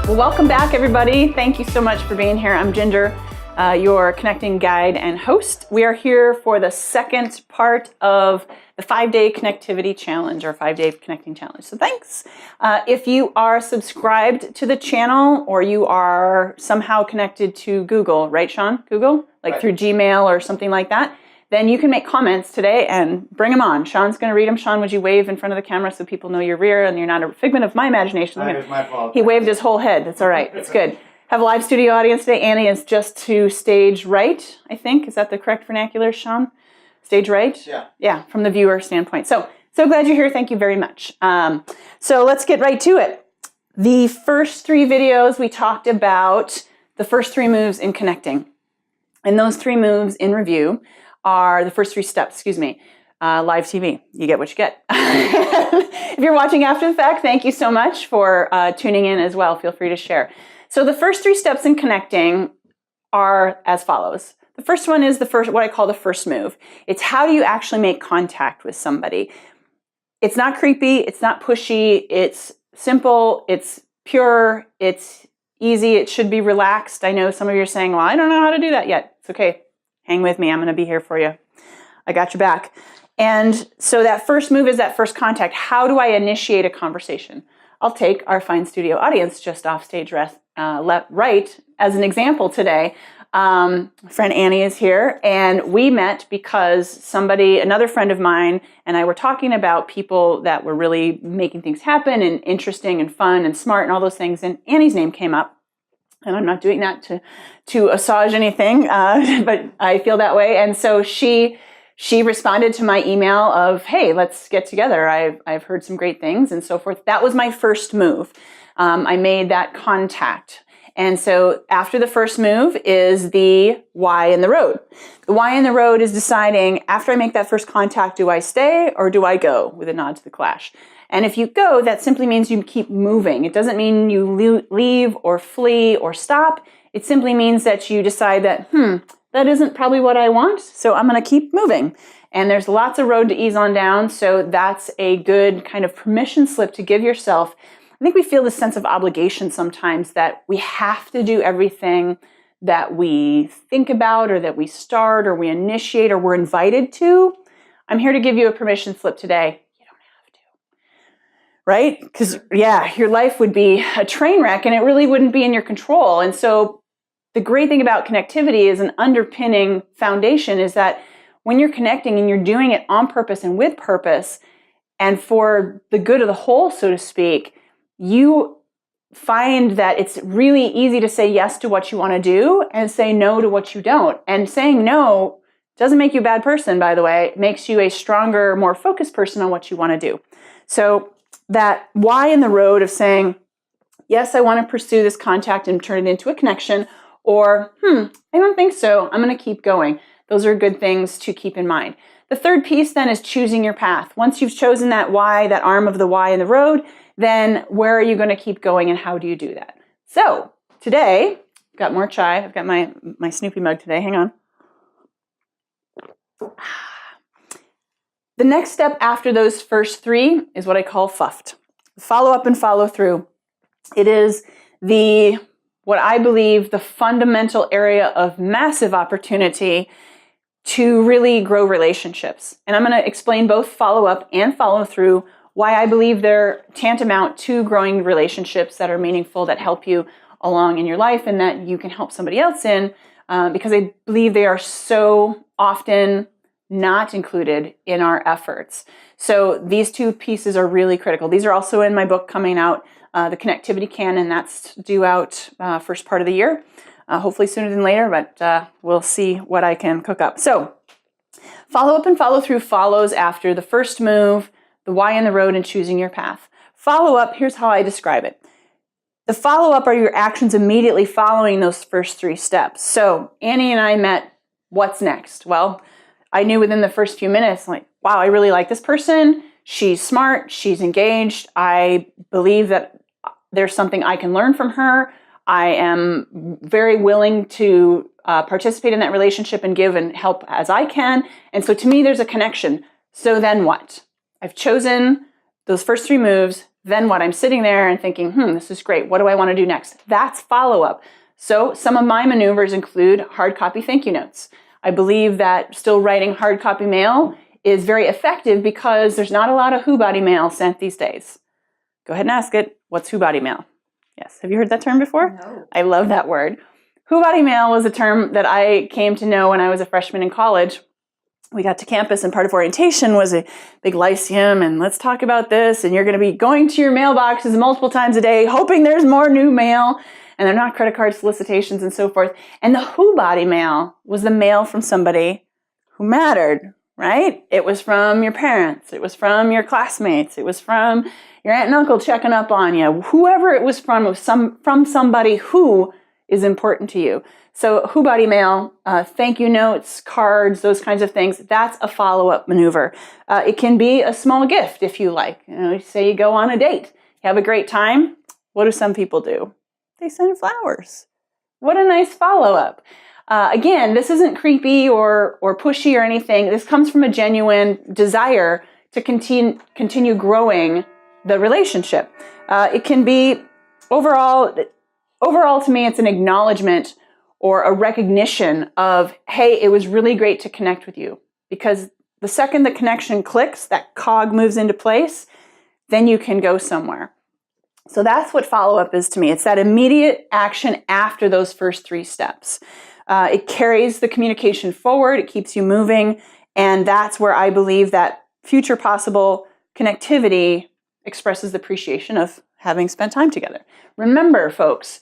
Well, welcome back, everybody. Thank you so much for being here. I'm Ginger, your connecting guide and host. We are here for the second part of the 5-day connectivity challenge or 5-day connecting challenge. So thanks. If you are subscribed to the channel or you are somehow connected to Google, right, Sean? Google? Like right. Through Gmail or something like that, then you can make comments today and bring them on. Sean's going to read them. Sean, would you wave in front of the camera so people know your rear and you're not a figment of my imagination? That is my fault. He waved his whole head. That's all right. It's good. Have a live studio audience today. Annie is just to stage right, I think. Is that the correct vernacular, Sean? Stage right? Yeah. Yeah, from the viewer standpoint. So glad you're here. Thank you very much. So let's get right to it. The first 3 videos, we talked about the first 3 moves in connecting. And those 3 moves in review are the first 3 steps, live TV. You get what you get. If you're watching after the fact, thank you so much for tuning in as well. Feel free to share. So the first 3 steps in connecting are as follows. The first one is what I call the first move. It's how do you actually make contact with somebody? It's not creepy. It's not pushy. It's simple. It's pure. It's easy. It should be relaxed. I know some of you are saying, well, I don't know how to do that yet. It's okay. Hang with me. I'm going to be here for you. I got your back. And so that first move is that first contact. How do I initiate a conversation? I'll take our fine studio audience just off stage right as an example today. Friend Annie is here, and we met because another friend of mine and I were talking about people that were really making things happen and interesting and fun and smart and all those things, and Annie's name came up. And I'm not doing that to assuage anything, but I feel that way. And so she responded to my email of, hey, let's get together. I've heard some great things and so forth. That was my first move. I made that contact. And so after the first move is the why in the road. The why in the road is deciding, after I make that first contact, do I stay or do I go, with a nod to the Clash? And if you go, that simply means you keep moving. It doesn't mean you leave or flee or stop. It simply means that you decide that, that isn't probably what I want, so I'm going to keep moving. And there's lots of road to ease on down, so that's a good kind of permission slip to give yourself. I think we feel this sense of obligation sometimes that we have to do everything that we think about or that we start or we initiate or we're invited to. I'm here to give you a permission slip today. Right? Because, your life would be a train wreck and it really wouldn't be in your control. And so the great thing about connectivity is an underpinning foundation is that when you're connecting and you're doing it on purpose and with purpose and for the good of the whole, so to speak, you find that it's really easy to say yes to what you want to do and say no to what you don't. And saying no doesn't make you a bad person, by the way. It makes you a stronger, more focused person on what you want to do. So that why in the road of saying, yes, I want to pursue this contact and turn it into a connection, or, I don't think so, I'm going to keep going. Those are good things to keep in mind. The third piece then is choosing your path. Once you've chosen that why, that arm of the why in the road, then where are you going to keep going and how do you do that? So today, I've got more chai. I've got my Snoopy mug today. Hang on. The next step after those first 3 is what I call FUFT. Follow up and follow through. It is what I believe the fundamental area of massive opportunity to really grow relationships. And I'm going to explain both follow up and follow through, why I believe they're tantamount to growing relationships that are meaningful, that help you along in your life and that you can help somebody else in, because I believe they are so often not included in our efforts. So these 2 pieces are really critical. These are also in my book coming out, The Connectivity Canon. That's due out first part of the year, hopefully sooner than later, but we'll see what I can cook up. So follow up and follow through follows after the first move, the why in the road, and choosing your path. Follow up, here's how I describe it. The follow up are your actions immediately following those first 3 steps. So Annie and I met. What's next? Well, I knew within the first few minutes, like, wow, I really like this person. She's smart. She's engaged. I believe that there's something I can learn from her. I am very willing to participate in that relationship and give and help as I can. And so to me, there's a connection. So then what? I've chosen those first 3 moves. then what? I'm sitting there and thinking, this is great. What do I want to do next? That's follow-up. So some of my maneuvers include hard copy thank you notes. I believe that still writing hard copy mail is very effective because there's not a lot of who body mail sent these days. Go ahead and ask it, what's who body mail? Yes, have you heard that term before? No. I love that word. Who body mail was a term that I came to know when I was a freshman in college. We got to campus and part of orientation was a big lyceum and let's talk about this and you're going to be going to your mailboxes multiple times a day hoping there's more new mail and they're not credit card solicitations and so forth. And the who body mail was the mail from somebody who mattered, right? It was from your parents. It was from your classmates. It was from your aunt and uncle checking up on you. Whoever it was from somebody who is important to you. So who body mail, thank you notes, cards, those kinds of things, that's a follow-up maneuver. It can be a small gift if you like. Say you go on a date, you have a great time. What do some people do? They send flowers. What a nice follow-up. Again, this isn't creepy or pushy or anything. This comes from a genuine desire to continue growing the relationship. It can be overall to me, it's an acknowledgement or a recognition of, hey, it was really great to connect with you. Because the second the connection clicks, that cog moves into place, then you can go somewhere. So that's what follow-up is to me. It's that immediate action after those first 3 steps. It carries the communication forward, it keeps you moving, and that's where I believe that future possible connectivity expresses the appreciation of having spent time together. Remember, folks,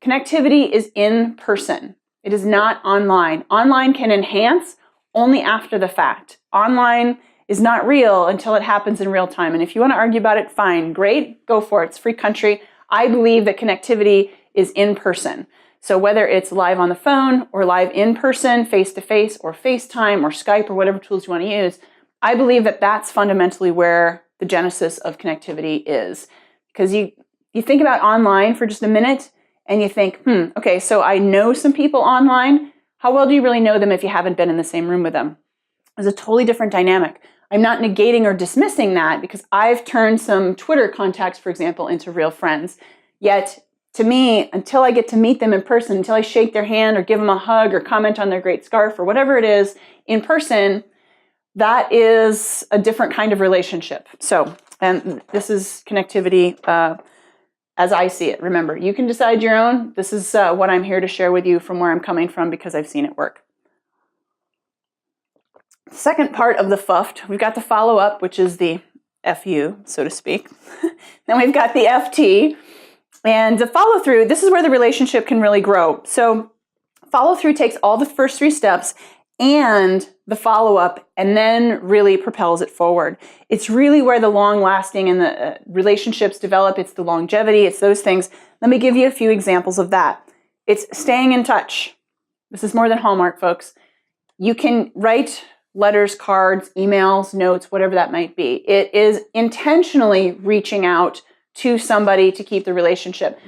connectivity is in person. It is not online. Online can enhance only after the fact. Online is not real until it happens in real time. And if you want to argue about it, fine, great, go for it. It's a free country. I believe that connectivity is in person. So whether it's live on the phone or live in person, face-to-face or FaceTime or Skype or whatever tools you want to use, I believe that that's fundamentally where the genesis of connectivity is. Because you think about online for just a minute, and you think, okay, so I know some people online. How well do you really know them if you haven't been in the same room with them? It's a totally different dynamic. I'm not negating or dismissing that because I've turned some Twitter contacts, for example, into real friends. Yet, to me, until I get to meet them in person, until I shake their hand or give them a hug or comment on their great scarf or whatever it is in person, that is a different kind of relationship. So, and this is connectivity as I see it. Remember, you can decide your own. This is what I'm here to share with you from where I'm coming from because I've seen it work. Second part of the FUFT, we've got the follow-up, which is the FU, so to speak. Then we've got the FT. And the follow-through, this is where the relationship can really grow. So follow-through takes all the first 3 steps and the follow-up and then really propels it forward. It's really where the long-lasting and the relationships develop. It's the longevity. It's those things. Let me give you a few examples of that. It's staying in touch. This is more than Hallmark, folks. You can write letters, cards, emails, notes, whatever that might be. It is intentionally reaching out to somebody to keep the relationship.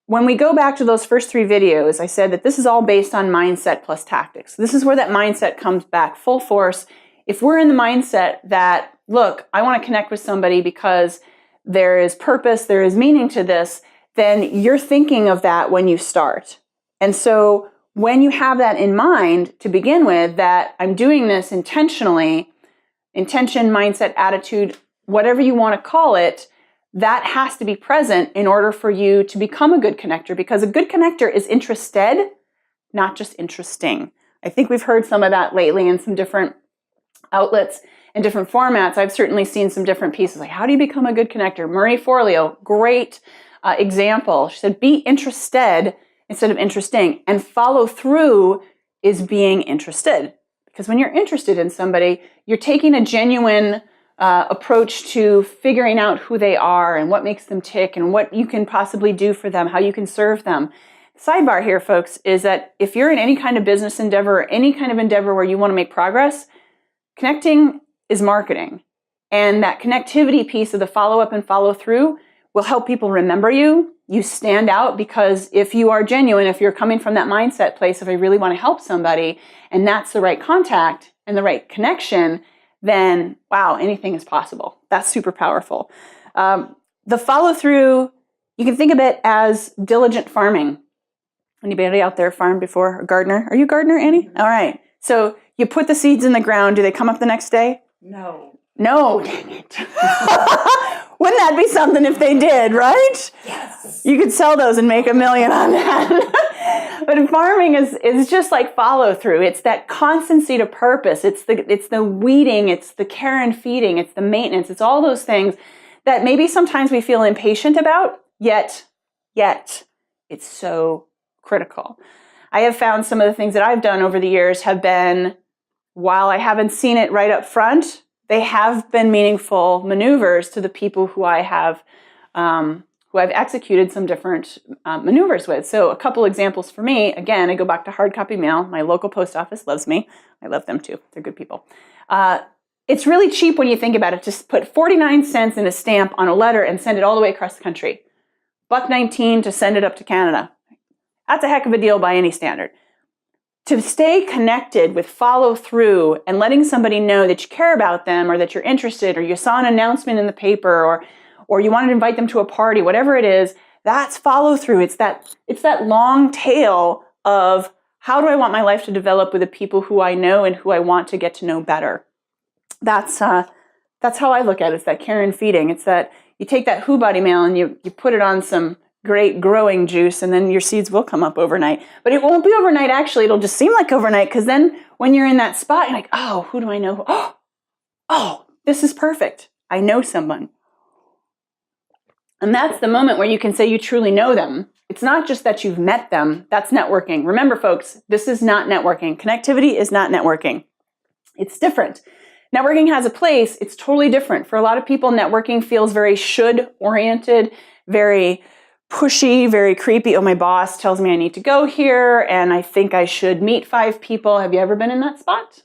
When we go back to those first 3 videos, I said that this is all based on mindset plus tactics. This is where that mindset comes back full force. If we're in the mindset that, look, I want to connect with somebody because there is purpose, there is meaning to this, then you're thinking of that when you start. And so when you have that in mind to begin with, that I'm doing this intentionally, intention, mindset, attitude, whatever you want to call it, that has to be present in order for you to become a good connector, because a good connector is interested, not just interesting. I think we've heard some of that lately in some different outlets and different formats. I've certainly seen some different pieces, like how do you become a good connector? Marie Forleo, great example. She said, be interested instead of interesting, and follow through is being interested. Because when you're interested in somebody, you're taking a genuine approach to figuring out who they are and what makes them tick and what you can possibly do for them, how you can serve them. Sidebar here, folks, is that if you're in any kind of business endeavor or any kind of endeavor where you want to make progress, connecting is marketing. And that connectivity piece of the follow-up and follow-through will help people remember you. You stand out because if you are genuine, if you're coming from that mindset place, if I really want to help somebody, and that's the right contact and the right connection, then wow, anything is possible. That's super powerful. The follow through, you can think of it as diligent farming. Anybody out there farmed before? A gardener? Are you a gardener, Annie? Mm-hmm. All right. So you put the seeds in the ground. Do they come up the next day? No. No, dang it. Wouldn't that be something if they did, right? Yes. You could sell those and make $1 million on that. But farming is just like follow through. It's that constancy to purpose. It's the weeding, it's the care and feeding, it's the maintenance, it's all those things that maybe sometimes we feel impatient about, yet it's so critical. I have found some of the things that I've done over the years have been, while I haven't seen it right up front, they have been meaningful maneuvers to the people who I have, who I've executed some different maneuvers with. So a couple examples for me, again, I go back to hard copy mail. My local post office loves me. I love them too. They're good people. It's really cheap when you think about it. Just put 49 cents in a stamp on a letter and send it all the way across the country. $1.19 to send it up to Canada. That's a heck of a deal by any standard. To stay connected with follow through and letting somebody know that you care about them or that you're interested or you saw an announcement in the paper or you wanted to invite them to a party, whatever it is, that's follow through. It's that long tail of how do I want my life to develop with the people who I know and who I want to get to know better. That's how I look at it. It's that care and feeding. It's that you take that Who Body mail and you put it on some great growing juice, and then your seeds will come up overnight. But it won't be overnight, actually. It'll just seem like overnight, because then when you're in that spot, you're like, oh, who do I know? Oh, this is perfect. I know someone. And that's the moment where you can say you truly know them. It's not just that you've met them. That's networking. Remember, folks, this is not networking. Connectivity is not networking. It's different. Networking has a place. It's totally different. For a lot of people, networking feels very should-oriented, very pushy, very creepy. Oh, my boss tells me I need to go here, and I think I should meet 5 people. Have you ever been in that spot?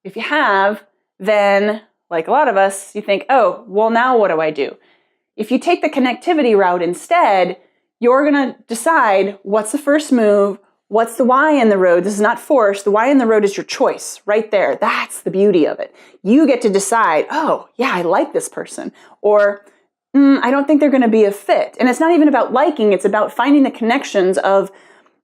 If you have, then, like a lot of us, you think, oh, well, now what do I do? If you take the connectivity route instead, you're going to decide what's the first move, what's the why in the road. This is not forced. The why in the road is your choice right there. That's the beauty of it. You get to decide, oh, yeah, I like this person, or I don't think they're going to be a fit. And it's not even about liking. It's about finding the connections of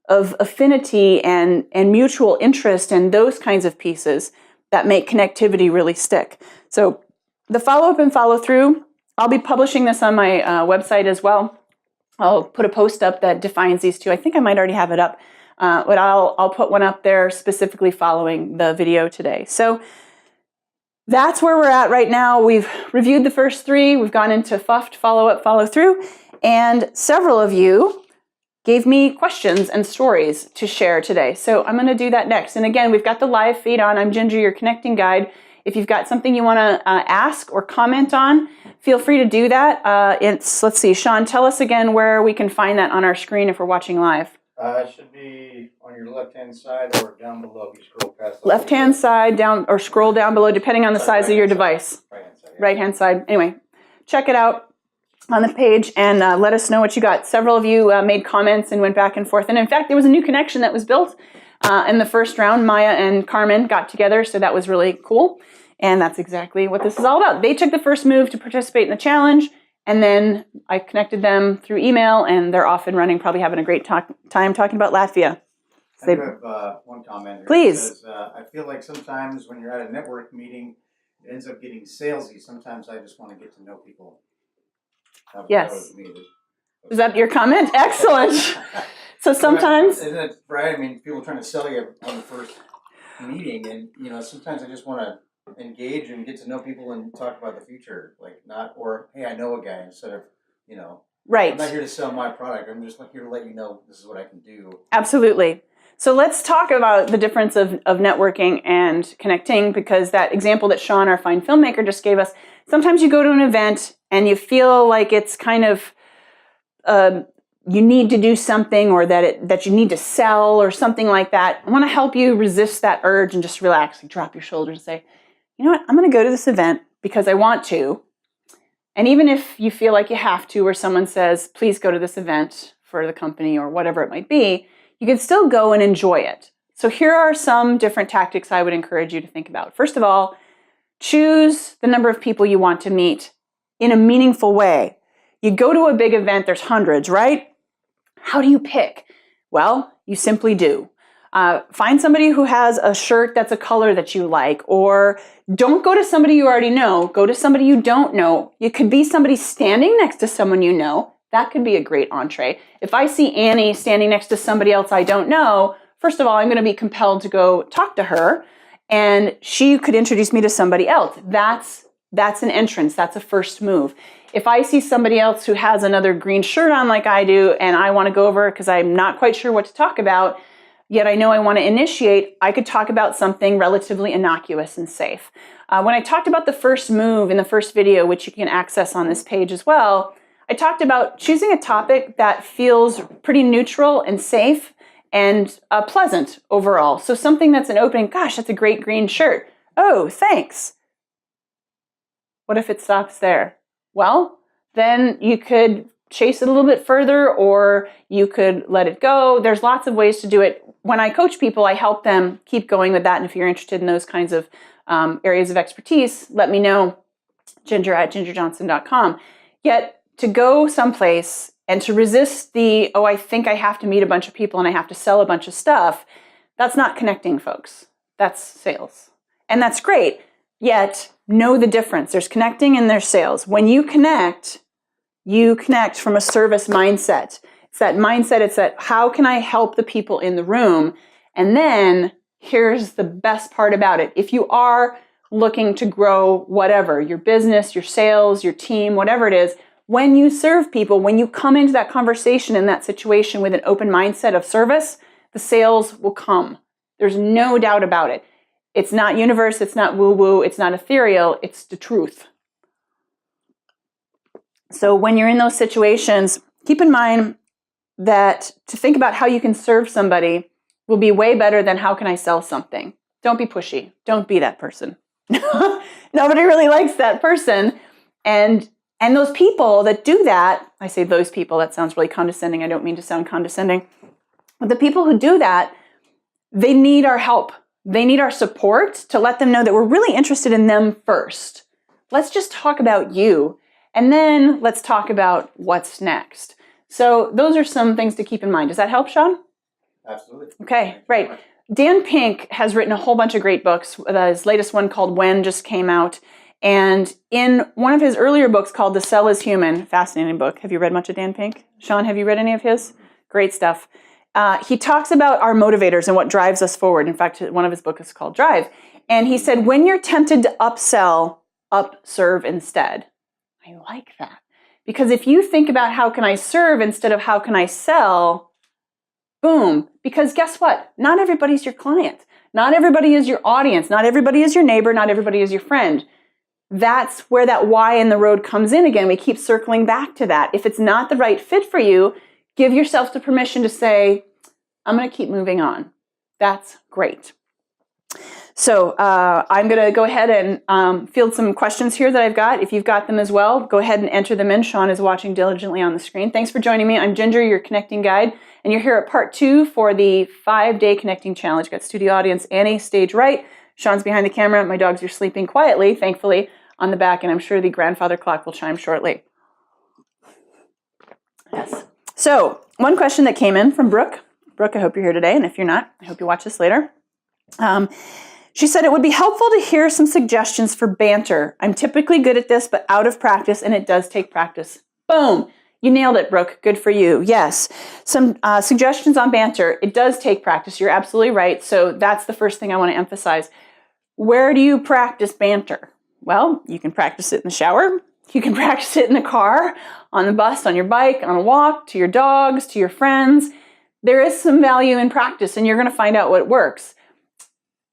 affinity and mutual interest and those kinds of pieces that make connectivity really stick. So the follow-up and follow-through, I'll be publishing this on my website as well. I'll put a post up that defines these two. I think I might already have it up, but I'll put one up there specifically following the video today. So that's where we're at right now. We've reviewed the first 3. We've gone into FUFT, follow-up, follow-through, and several of you gave me questions and stories to share today. So I'm going to do that next. And again, we've got the live feed on. I'm Ginger, your connecting guide. If you've got something you want to ask or comment on, feel free to do that. Let's see, Sean, tell us again where we can find that on our screen if we're watching live. It should be on your left-hand side or down below if you scroll past the left-hand side down or scroll down below, depending on the size of your device. Right-hand side. Yeah. Right-hand side. Anyway, check it out on the page and let us know what you got. Several of you made comments and went back and forth. And in fact, there was a new connection that was built in the first round. Maya and Carmen got together, so that was really cool. And that's exactly what this is all about. They took the first move to participate in the challenge, and then I connected them through email, and they're off and running, probably having a great time talking about Latvia. I have one comment here. Please. It says, I feel like sometimes when you're at a network meeting, it ends up getting salesy. Sometimes I just want to get to know people. Yes. Is that your comment? Excellent. So sometimes... Isn't it right? I mean, people trying to sell you on the first meeting, and, sometimes I just want to engage and get to know people and talk about the future, hey, I know a guy, instead of, right. I'm not here to sell my product. I'm just here to let you know this is what I can do. Absolutely. So let's talk about the difference of networking and connecting, because that example that Sean, our fine filmmaker, just gave us, sometimes you go to an event and you feel like it's kind of, you need to do something, or that you need to sell or something like that. I want to help you resist that urge and just relax, drop your shoulders and say, you know what, I'm going to go to this event because I want to. And even if you feel like you have to, or someone says, please go to this event for the company or whatever it might be, you can still go and enjoy it. So here are some different tactics I would encourage you to think about. First of all, choose the number of people you want to meet in a meaningful way. You go to a big event, there's hundreds, right? How do you pick? Well, you simply do. Find somebody who has a shirt that's a color that you like, or don't go to somebody you already know. Go to somebody you don't know. It could be somebody standing next to someone you know. That could be a great entree. If I see Annie standing next to somebody else I don't know, first of all, I'm going to be compelled to go talk to her, and she could introduce me to somebody else. That's an entrance. That's a first move. If I see somebody else who has another green shirt on like I do, and I want to go over because I'm not quite sure what to talk about, yet I know I want to initiate, I could talk about something relatively innocuous and safe. When I talked about the first move in the first video, which you can access on this page as well, I talked about choosing a topic that feels pretty neutral and safe and pleasant overall. So something that's an opening, gosh, that's a great green shirt. Oh, thanks. What if it stops there? Well, then you could chase it a little bit further, or you could let it go. There's lots of ways to do it. When I coach people, I help them keep going with that. And if you're interested in those kinds of areas of expertise, let me know, ginger@gingerjohnson.com. Yet to go someplace and to resist the, oh, I think I have to meet a bunch of people and I have to sell a bunch of stuff, that's not connecting, folks. That's sales. And that's great. Yet know the difference. There's connecting and there's sales. When you connect from a service mindset. It's that mindset, it's that how can I help the people in the room? And then here's the best part about it. If you are looking to grow whatever, your business, your sales, your team, whatever it is, when you serve people, when you come into that conversation in that situation with an open mindset of service, the sales will come. There's no doubt about it. It's not universe, it's not woo-woo, it's not ethereal, it's the truth. So when you're in those situations, keep in mind that to think about how you can serve somebody will be way better than how can I sell something. Don't be pushy. Don't be that person. Nobody really likes that person. And those people that do that, I say those people, that sounds really condescending. I don't mean to sound condescending. But the people who do that, they need our help. They need our support to let them know that we're really interested in them first. Let's just talk about you. And then let's talk about what's next. So those are some things to keep in mind. Does that help, Sean? Absolutely. Okay, right. Dan Pink has written a whole bunch of great books. His latest one called When just came out. And in one of his earlier books called The Cell is Human, fascinating book. Have you read much of Dan Pink? Sean, have you read any of his? Great stuff. He talks about our motivators and what drives us forward. In fact, one of his books is called Drive. And he said, when you're tempted to upsell, upserve instead. I like that. Because if you think about how can I serve instead of how can I sell, boom. Because guess what? Not everybody's your client. Not everybody is your audience. Not everybody is your neighbor. Not everybody is your friend. That's where that why in the road comes in again. We keep circling back to that. If it's not the right fit for you, give yourself the permission to say, I'm going to keep moving on. That's great. So I'm going to go ahead and field some questions here that I've got. If you've got them as well, go ahead and enter them in. Sean is watching diligently on the screen. Thanks for joining me. I'm Ginger, your connecting guide, and you're here at part 2 for the 5-day connecting challenge. Got studio audience Annie, stage right. Sean's behind the camera. My dogs are sleeping quietly, thankfully, on the back, and I'm sure the grandfather clock will chime shortly. Yes. So one question that came in from Brooke. Brooke, I hope you're here today, and if you're not, I hope you watch this later. She said, it would be helpful to hear some suggestions for banter. I'm typically good at this, but out of practice, and it does take practice. Boom. You nailed it, Brooke. Good for you. Yes. Some suggestions on banter. It does take practice. You're absolutely right. So that's the first thing I want to emphasize. Where do you practice banter? Well, you can practice it in the shower. You can practice it in the car, on the bus, on your bike, on a walk, to your dogs, to your friends. There is some value in practice, and you're going to find out what works.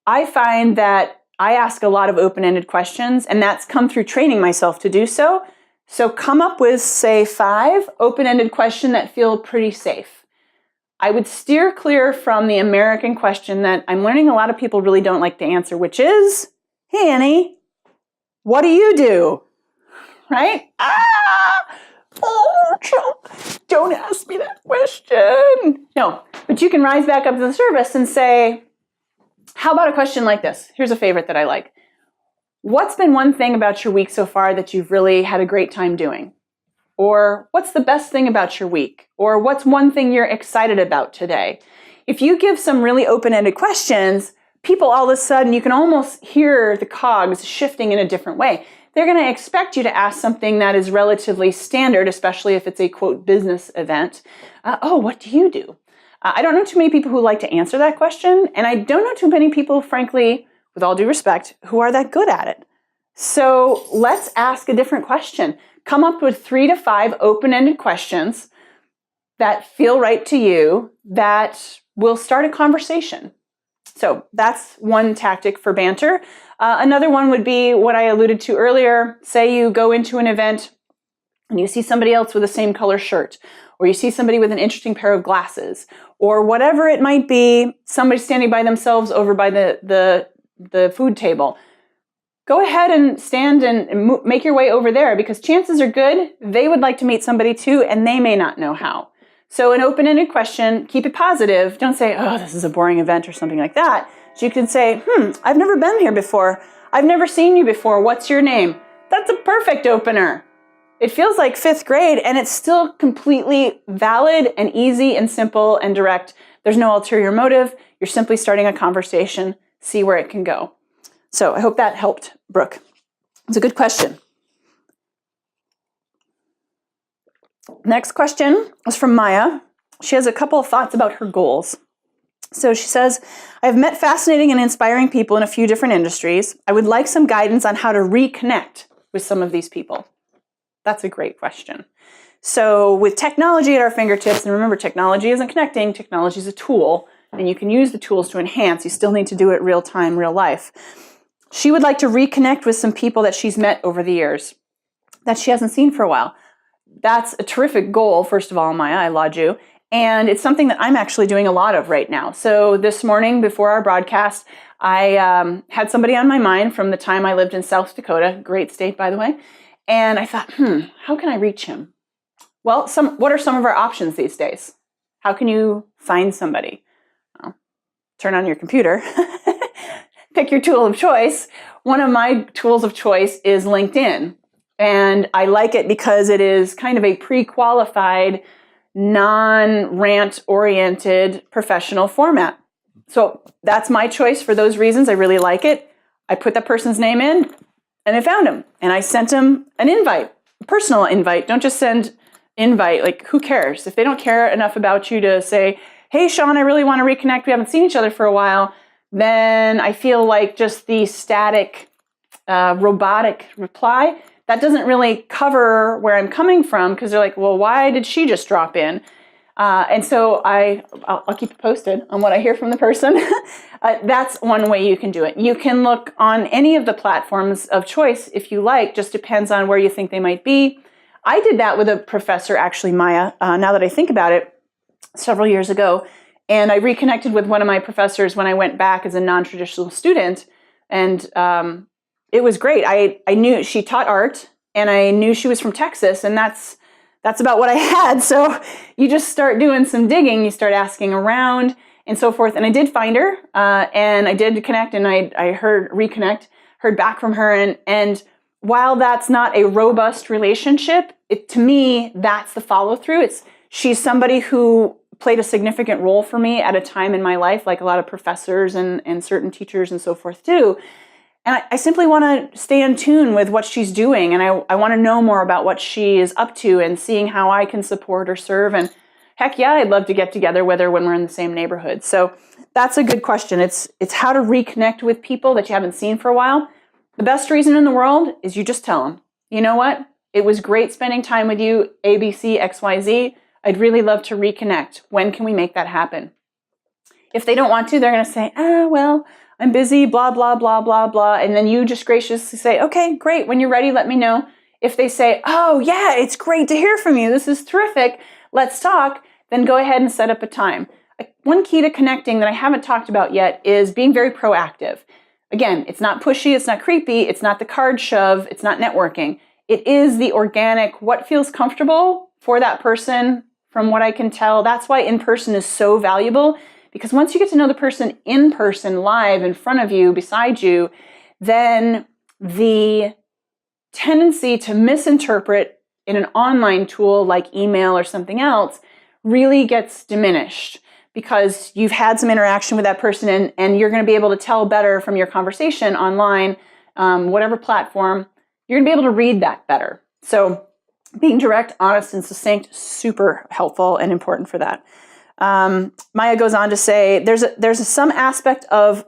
I find that I ask a lot of open-ended questions, and that's come through training myself to do so. So come up with, say, 5 open-ended questions that feel pretty safe. I would steer clear from the American question that I'm learning a lot of people really don't like to answer, which is, hey, Annie, what do you do? Right? Don't ask me that question. No, but you can rise back up to the surface and say, how about a question like this? Here's a favorite that I like. What's been one thing about your week so far that you've really had a great time doing? Or what's the best thing about your week? Or what's one thing you're excited about today? If you give some really open-ended questions, people all of a sudden, you can almost hear the cogs shifting in a different way. They're going to expect you to ask something that is relatively standard, especially if it's a, quote, business event. Oh, what do you do? I don't know too many people who like to answer that question, and I don't know too many people, frankly, with all due respect, who are that good at it. So let's ask a different question. Come up with 3 to 5 open-ended questions that feel right to you that will start a conversation. So that's one tactic for banter. Another one would be what I alluded to earlier. Say you go into an event and you see somebody else with the same color shirt, or you see somebody with an interesting pair of glasses, or whatever it might be, somebody standing by themselves over by the food table. Go ahead and stand and make your way over there, because chances are good they would like to meet somebody too, and they may not know how. So an open-ended question, keep it positive. Don't say, oh, this is a boring event or something like that. So you can say, I've never been here before. I've never seen you before. What's your name? That's a perfect opener. It feels like 5th grade, and it's still completely valid and easy and simple and direct. There's no ulterior motive. You're simply starting a conversation. See where it can go. So I hope that helped, Brooke. It's a good question. Next question was from Maya. She has a couple of thoughts about her goals. So she says, I've met fascinating and inspiring people in a few different industries. I would like some guidance on how to reconnect with some of these people. That's a great question. So with technology at our fingertips, and remember, technology isn't connecting, technology is a tool, and you can use the tools to enhance. You still need to do it real time, real life. She would like to reconnect with some people that she's met over the years that she hasn't seen for a while. That's a terrific goal, first of all, Maya, I laud you. And it's something that I'm actually doing a lot of right now. So this morning before our broadcast, I had somebody on my mind from the time I lived in South Dakota, great state, by the way. And I thought, how can I reach him? Well, what are some of our options these days? How can you find somebody? Well, turn on your computer, pick your tool of choice. One of my tools of choice is LinkedIn. And I like it because it is kind of a pre-qualified, non-rant-oriented professional format. So that's my choice for those reasons. I really like it. I put that person's name in, and I found him. And I sent him an invite, a personal invite. Don't just send invite. Like, who cares? If they don't care enough about you to say, hey, Sean, I really want to reconnect. We haven't seen each other for a while. Then I feel like just the static, robotic reply, that doesn't really cover where I'm coming from, because they're like, well, why did she just drop in? And so I'll keep you posted on what I hear from the person. That's one way you can do it. You can look on any of the platforms of choice if you like, just depends on where you think they might be. I did that with a professor, actually, Maya, now that I think about it, several years ago. And I reconnected with one of my professors when I went back as a non-traditional student. And it was great. I knew she taught art, and I knew she was from Texas, and that's about what I had. So you just start doing some digging, you start asking around and so forth. And I did find her, and I did connect, and I heard back from her. And while that's not a robust relationship, to me, that's the follow through. She's somebody who played a significant role for me at a time in my life, like a lot of professors and certain teachers and so forth too. And I simply want to stay in tune with what she's doing. And I want to know more about what she is up to and seeing how I can support or serve. And heck yeah, I'd love to get together with her when we're in the same neighborhood. So that's a good question. It's how to reconnect with people that you haven't seen for a while. The best reason in the world is you just tell them, you know what? It was great spending time with you, ABC, XYZ. I'd really love to reconnect. When can we make that happen? If they don't want to, they're going to say, well, I'm busy, blah, blah, blah, blah, blah. And then you just graciously say, okay, great. When you're ready, let me know. If they say, oh, yeah, it's great to hear from you. This is terrific. Let's talk. Then go ahead and set up a time. One key to connecting that I haven't talked about yet is being very proactive. Again, it's not pushy. It's not creepy. It's not the card shove. It's not networking. It is the organic, what feels comfortable for that person, from what I can tell. That's why in-person is so valuable. Because once you get to know the person in person, live, in front of you, beside you, then the tendency to misinterpret in an online tool like email or something else really gets diminished because you've had some interaction with that person and you're going to be able to tell better from your conversation online, whatever platform, you're going to be able to read that better. So being direct, honest, and succinct, super helpful and important for that. Maya goes on to say, there's some aspect of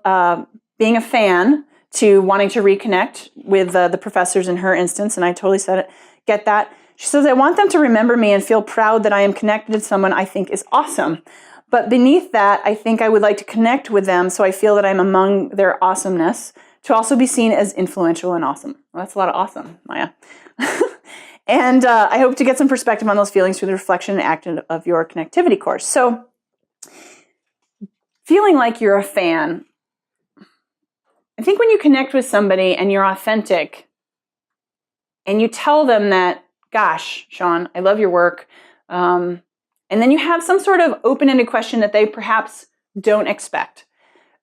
being a fan to wanting to reconnect with the professors in her instance, and I totally get that. She says, I want them to remember me and feel proud that I am connected to someone I think is awesome. But beneath that, I think I would like to connect with them so I feel that I'm among their awesomeness, to also be seen as influential and awesome. Well, that's a lot of awesome, Maya. And I hope to get some perspective on those feelings through the reflection and action of your connectivity course. So feeling like you're a fan, I think when you connect with somebody and you're authentic and you tell them that, gosh, Sean, I love your work, and then you have some sort of open-ended question that they perhaps don't expect,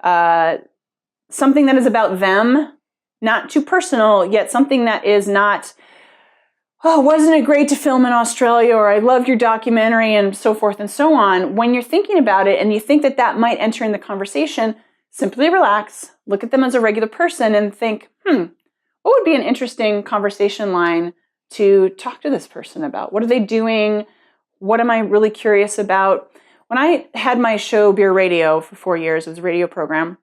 something that is about them, not too personal, yet something that is not, oh, wasn't it great to film in Australia, or I loved your documentary, and so forth and so on. When you're thinking about it and you think that that might enter in the conversation, simply relax, look at them as a regular person and think, what would be an interesting conversation line to talk to this person about? What are they doing? What am I really curious about? When I had my show Beer Radio for 4 years, it was a radio program,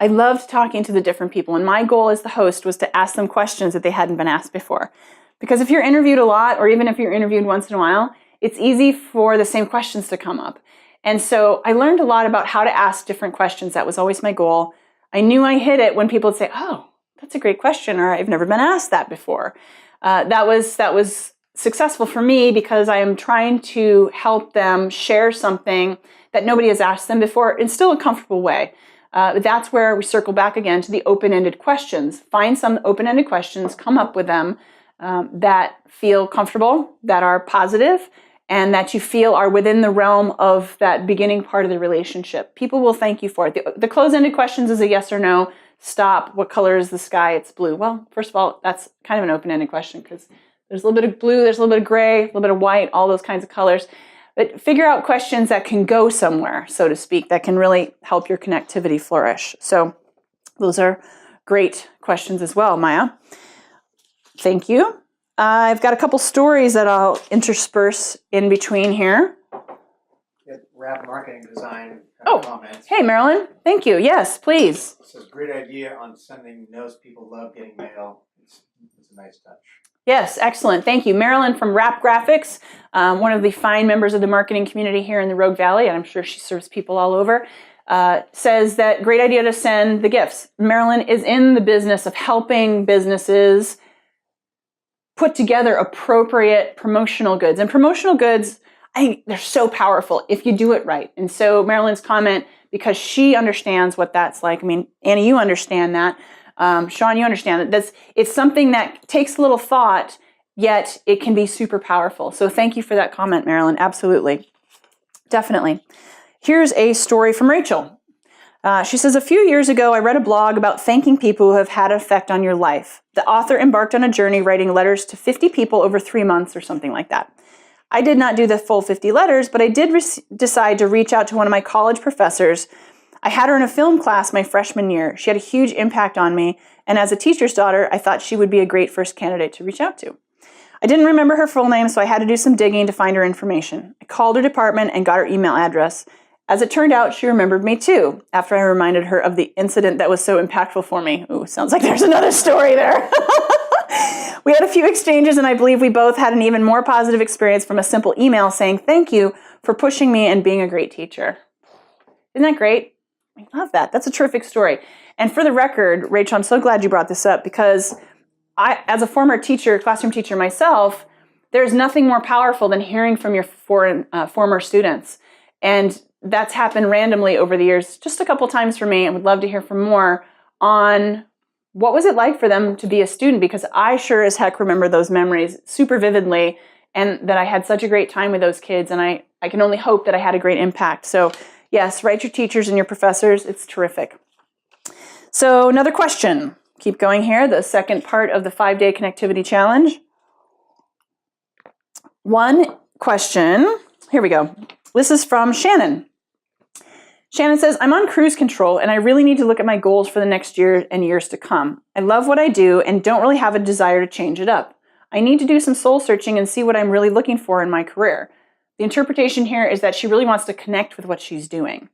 I loved talking to the different people. And my goal as the host was to ask them questions that they hadn't been asked before. Because if you're interviewed a lot, or even if you're interviewed once in a while, it's easy for the same questions to come up. And so I learned a lot about how to ask different questions. That was always my goal. I knew I hit it when people would say, oh, that's a great question, or I've never been asked that before. That was successful for me because I am trying to help them share something that nobody has asked them before in still a comfortable way. That's where we circle back again to the open-ended questions. Find some open-ended questions, come up with them that feel comfortable, that are positive, and that you feel are within the realm of that beginning part of the relationship. People will thank you for it. The closed-ended questions is a yes or no. Stop. What color is the sky? It's blue. Well, first of all, that's kind of an open-ended question because there's a little bit of blue, there's a little bit of gray, a little bit of white, all those kinds of colors. But figure out questions that can go somewhere, so to speak, that can really help your connectivity flourish. So those are great questions as well, Maya. Thank you. I've got a couple stories that I'll intersperse in between here. Wrap marketing design comments. Hey, Marilyn. Thank you. Yes, please. It says, great idea on sending notes. People love getting mail. It's a nice touch. Yes, excellent. Thank you. Marilyn from Wrap Graphics, one of the fine members of the marketing community here in the Rogue Valley, and I'm sure she serves people all over, says that great idea to send the gifts. Marilyn is in the business of helping businesses put together appropriate promotional goods. And promotional goods, they're so powerful if you do it right. And so Marilyn's comment, because she understands what that's like. I mean, Annie, you understand that. Sean, you understand that it's something that takes a little thought, yet it can be super powerful. So thank you for that comment, Marilyn. Absolutely. Definitely. Here's a story from Rachel. She says, a few years ago, I read a blog about thanking people who have had an effect on your life. The author embarked on a journey writing letters to 50 people over 3 months or something like that. I did not do the full 50 letters, but I did decide to reach out to one of my college professors. I had her in a film class my freshman year. She had a huge impact on me, and as a teacher's daughter, I thought she would be a great first candidate to reach out to. I didn't remember her full name, so I had to do some digging to find her information. I called her department and got her email address. As it turned out, she remembered me too, after I reminded her of the incident that was so impactful for me. Ooh, sounds like there's another story there. We had a few exchanges, and I believe we both had an even more positive experience from a simple email saying thank you for pushing me and being a great teacher. Isn't that great? I love that. That's a terrific story. And for the record, Rachel, I'm so glad you brought this up because I, as a former teacher, classroom teacher myself, there's nothing more powerful than hearing from your former students. And that's happened randomly over the years, just a couple times for me. I would love to hear from more on what was it like for them to be a student, because I sure as heck remember those memories super vividly, and that I had such a great time with those kids, and I can only hope that I had a great impact. So yes, write your teachers and your professors. It's terrific. So another question. keep going here. The second part of the 5-day connectivity challenge. One question. Here we go. This is from Shannon. Shannon says, I'm on cruise control and I really need to look at my goals for the next year and years to come. I love what I do and don't really have a desire to change it up. I need to do some soul searching and see what I'm really looking for in my career. The interpretation here is that she really wants to connect with what she's doing.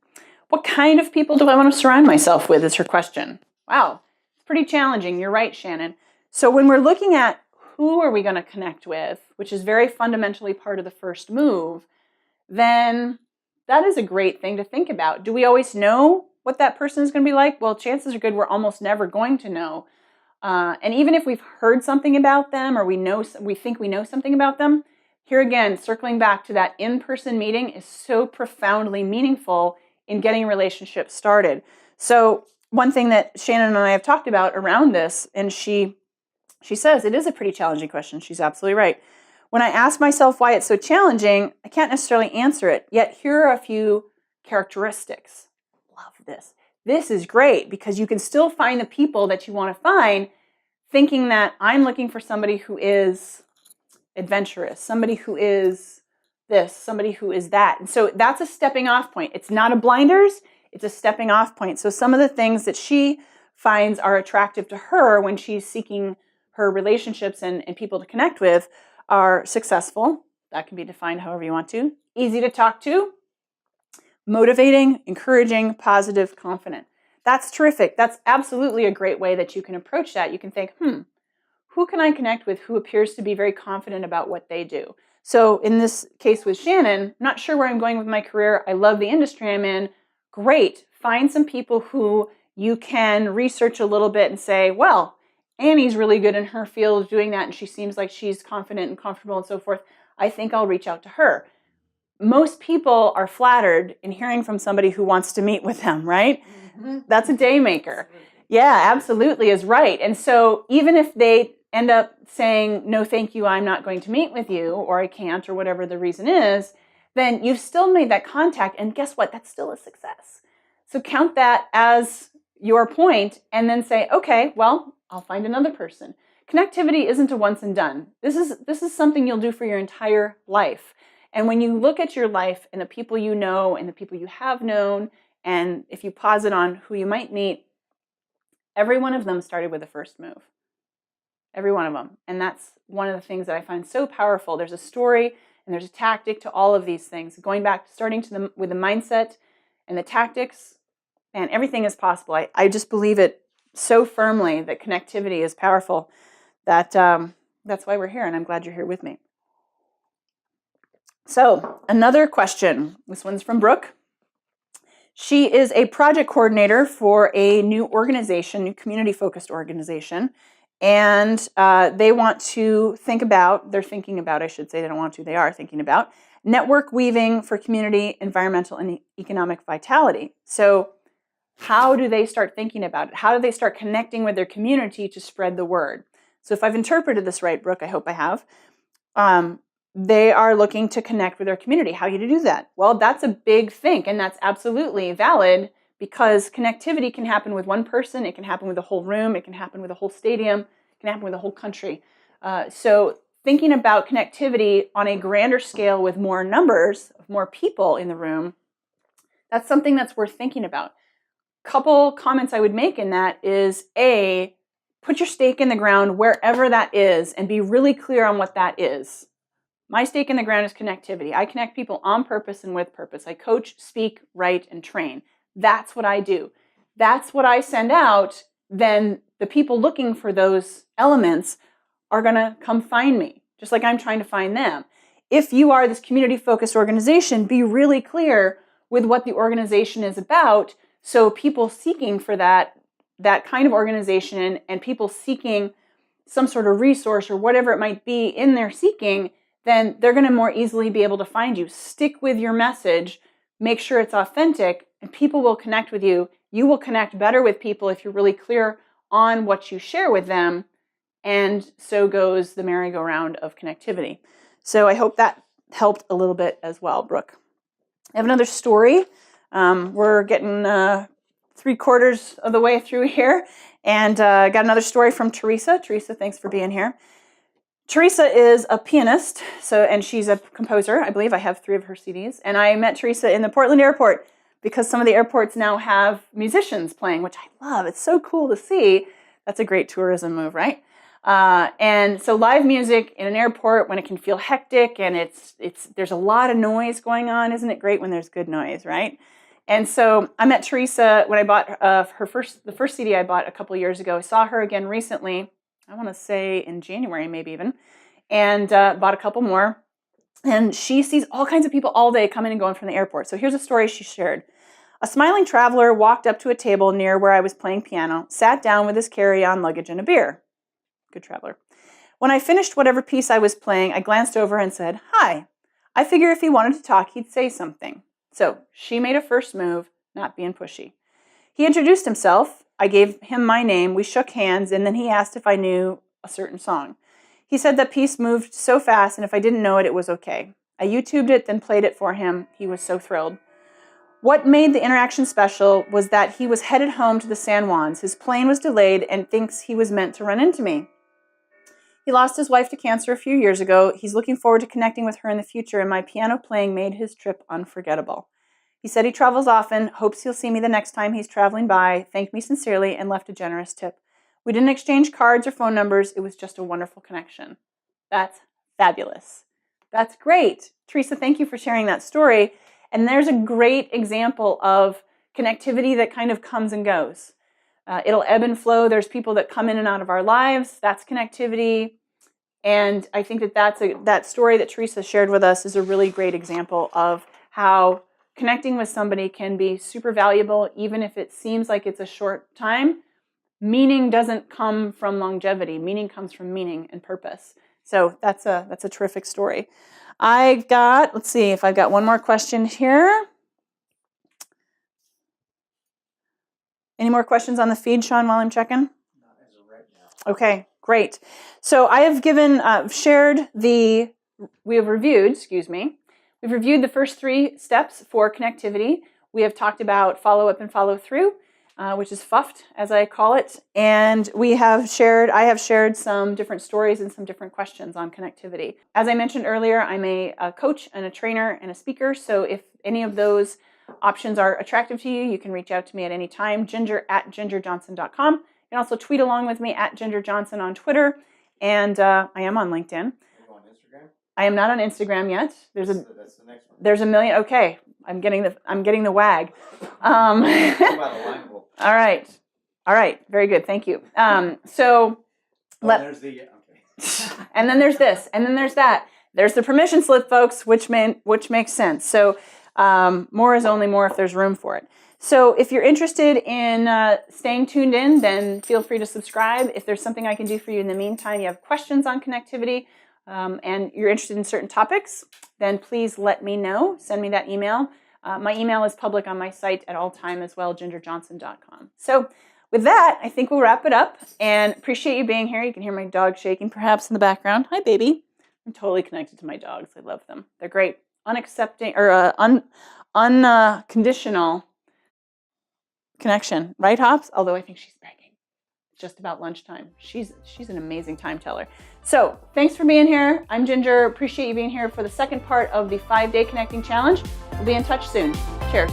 What kind of people do I want to surround myself with is her question. Wow, it's pretty challenging. You're right, Shannon. So when we're looking at who are we going to connect with, which is very fundamentally part of the first move, then that is a great thing to think about. Do we always know what that person is going to be like? Well, chances are good we're almost never going to know. And even if we've heard something about them or we think we know something about them, here again, circling back to that in-person meeting is so profoundly meaningful in getting a relationship started. So one thing that Shannon and I have talked about around this, and she says it is a pretty challenging question. She's absolutely right. When I ask myself why it's so challenging, I can't necessarily answer it. Yet here are a few characteristics. Love this. This is great because you can still find the people that you want to find, thinking that I'm looking for somebody who is adventurous, somebody who is this, somebody who is that. And so that's a stepping off point. It's not a blinders, it's a stepping off point. So some of the things that she finds are attractive to her when she's seeking her relationships and people to connect with are successful. That can be defined however you want to. Easy to talk to, motivating, encouraging, positive, confident. That's terrific. That's absolutely a great way that you can approach that. You can think, who can I connect with who appears to be very confident about what they do? So in this case with Shannon, I'm not sure where I'm going with my career. I love the industry I'm in. Great. Find some people who you can research a little bit and say, well, Annie's really good in her field doing that, and she seems like she's confident and comfortable and so forth. I think I'll reach out to her. Most people are flattered in hearing from somebody who wants to meet with them, right? Mm-hmm. That's a day maker. Yeah, absolutely is right. And so even if they end up saying, no, thank you, I'm not going to meet with you, or I can't, or whatever the reason is, then you've still made that contact. And guess what? That's still a success. So count that as your point and then say, okay, well, I'll find another person. Connectivity isn't a once and done. This is something you'll do for your entire life. And when you look at your life and the people you know and the people you have known, and if you pause it on who you might meet, every one of them started with the first move. Every one of them. And that's one of the things that I find so powerful. There's a story and there's a tactic to all of these things. Going back, starting with the mindset and the tactics, and everything is possible. I just believe it so firmly that connectivity is powerful that that's why we're here, and I'm glad you're here with me. So another question. This one's from Brooke. She is a project coordinator for a new organization, new community-focused organization, and they want to think about, they are thinking about network weaving for community, environmental, and economic vitality. So how do they start thinking about it? How do they start connecting with their community to spread the word? So if I've interpreted this right, Brooke, I hope I have, they are looking to connect with their community. How do you do that? Well, that's a big think, and that's absolutely valid because connectivity can happen with one person, it can happen with a whole room, it can happen with a whole stadium, it can happen with a whole country. So thinking about connectivity on a grander scale with more numbers, more people in the room, that's something that's worth thinking about. Couple comments I would make in that is, A, put your stake in the ground wherever that is and be really clear on what that is. My stake in the ground is connectivity. I connect people on purpose and with purpose. I coach, speak, write, and train. That's what I do. That's what I send out. Then the people looking for those elements are going to come find me, just like I'm trying to find them. If you are this community-focused organization, be really clear with what the organization is about. So people seeking for that kind of organization and people seeking some sort of resource or whatever it might be in their seeking, then they're going to more easily be able to find you. Stick with your message, make sure it's authentic, and people will connect with you. You will connect better with people if you're really clear on what you share with them, and so goes the merry-go-round of connectivity. So I hope that helped a little bit as well, Brooke. I have another story. We're getting 3/4 of the way through here, And got another story from Teresa. Teresa, thanks for being here. Teresa is a pianist, and she's a composer. I believe I have 3 of her CDs. And I met Teresa in the Portland airport because some of the airports now have musicians playing, which I love. It's so cool to see. That's a great tourism move, right? And so live music in an airport when it can feel hectic and there's a lot of noise going on. Isn't it great when there's good noise, right? And so I met Teresa when I bought the first CD I bought a couple years ago. I saw her again recently, I want to say in January maybe even, and bought a couple more. And she sees all kinds of people all day coming and going from the airport. So here's a story she shared. A smiling traveler walked up to a table near where I was playing piano, sat down with his carry-on luggage and a beer. Good traveler. When I finished whatever piece I was playing, I glanced over and said, "Hi." I figure if he wanted to talk, he'd say something. So she made a first move, not being pushy. He introduced himself. I gave him my name. We shook hands, and then he asked if I knew a certain song. He said that piece moved so fast, and if I didn't know it, it was okay. I YouTubed it, then played it for him. He was so thrilled. What made the interaction special was that he was headed home to the San Juans. His plane was delayed and thinks he was meant to run into me. He lost his wife to cancer a few years ago. He's looking forward to connecting with her in the future, and my piano playing made his trip unforgettable. He said he travels often, hopes he'll see me the next time he's traveling by, thanked me sincerely, and left a generous tip. We didn't exchange cards or phone numbers. It was just a wonderful connection. That's fabulous. That's great. Teresa, thank you for sharing that story. And there's a great example of connectivity that kind of comes and goes. It'll ebb and flow. There's people that come in and out of our lives. That's connectivity. And I think that story that Teresa shared with us is a really great example of how connecting with somebody can be super valuable, even if it seems like it's a short time. Meaning doesn't come from longevity. Meaning comes from meaning and purpose. So that's a terrific story. Let's see if I've got one more question here. Any more questions on the feed, Sean, while I'm checking? Not as of right now. Okay, great. So I have we've reviewed the first 3 steps for connectivity. We have talked about follow up and follow through, which is FUFT, as I call it. And I have shared some different stories and some different questions on connectivity. As I mentioned earlier, I'm a coach and a trainer and a speaker. So if any of those options are attractive to you, you can reach out to me at any time, ginger@gingerjohnson.com. You can also tweet along with me at @gingerjohnson on Twitter. And I am on LinkedIn. Are you on Instagram? I am not on Instagram yet. That's the next one. There's a million. Okay, I'm getting the wag. About alignable. All right. Very good. Thank you. There's the okay. And then there's this, and then there's that. There's the permission slip, folks, which makes sense. So more is only more if there's room for it. So if you're interested in staying tuned in, then feel free to subscribe. If there's something I can do for you in the meantime, you have questions on connectivity, and you're interested in certain topics, then please let me know. Send me that email. My email is public on my site at all time as well, gingerjohnson.com. So with that, I think we'll wrap it up, and appreciate you being here. You can hear my dog shaking perhaps in the background. Hi, baby. I'm totally connected to my dogs. I love them. They're great. Unconditional connection, right, Hops? Although I think she's begging. It's just about lunchtime. She's an amazing time teller. So thanks for being here. I'm Ginger. Appreciate you being here for the second part of the 5-day connecting challenge. We'll be in touch soon. Cheers.